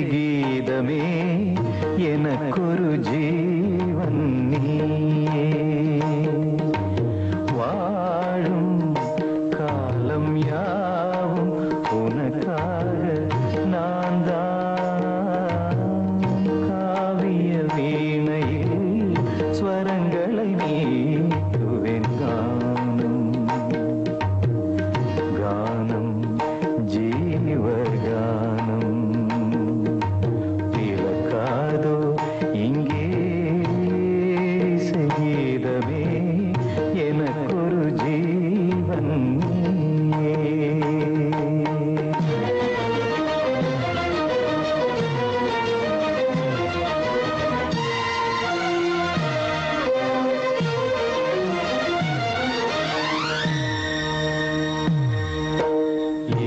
கீதமே எனக்கொரு ஜீவன் நீயே வாழும் காலம் யாவும் உனக்காக நான் தான் காவிய வீணையில் ஸ்வரங்களை மீட்டுவேன் கானம் கானம் ஜீவகானம் இங்கே சங்கீதமே எனக்கொரு ஜீவன்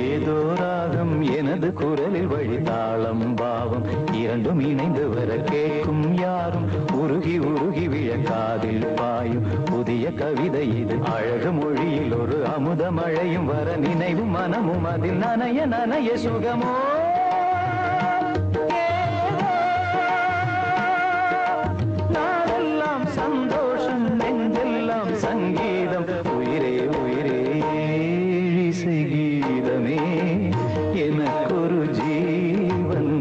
ஏதோ ராகம் எனது குரலில் வழிதாளம் பாவம் இரண்டும் இணைந்து வர கேட்கும் யாரும் உருகி உருகி விழ காதில் பாயும் புதிய கவிதை இது அழகு மொழியில் ஒரு அமுத மழையும் வர நினைவும் மனமும் அதில் நனைய நனைய சுகமோ நாளெல்லாம் சந்தோஷம் நெஞ்செல்லாம் சங்கீதம் உயிரே உயிரே கீதமே எனக்கொரு ஜீவன்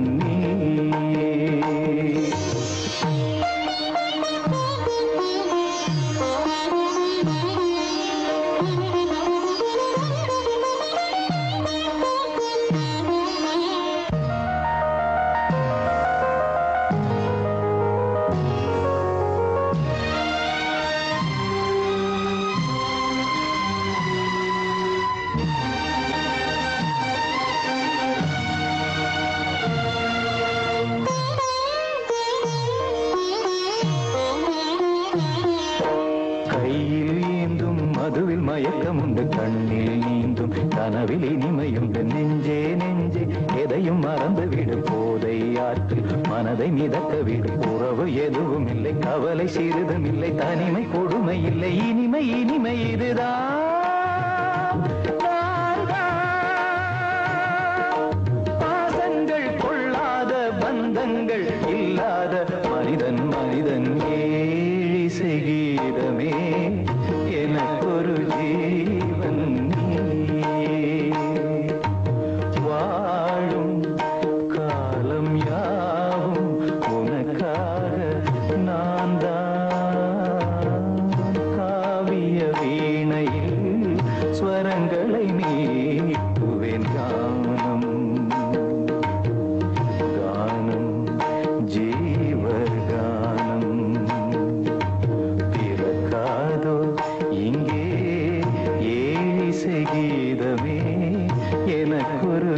கையில் ஏந்தும் மதுவில் மயக்கம் உண்டு கண்ணில் நீந்தும் கனவில் இனிமையுண்டு நெஞ்சே நெஞ்சே எதையும் மறந்து விடு போதை ஆற்றில் மனதை மிதக்க விடு உறவு எதுவும் இல்லை கவலை சிறிதும் இல்லை தனிமை கொடுமை இல்லை இனிமை இனிமை இதுதான் பாசங்கள் கொள்ளாத பந்தங்கள் இல்லாத மனிதன் மனிதன் கீதமே எனக்கொரு ஜீவன் வாழும் காலம் யாவும் உனக்காக நான் தான் காவிய வீணையில் ஸ்வரங்களை மீட்டுவேன் கானம் கானம் ஜீவகானம் இங்கே கீதமே எனக்கொரு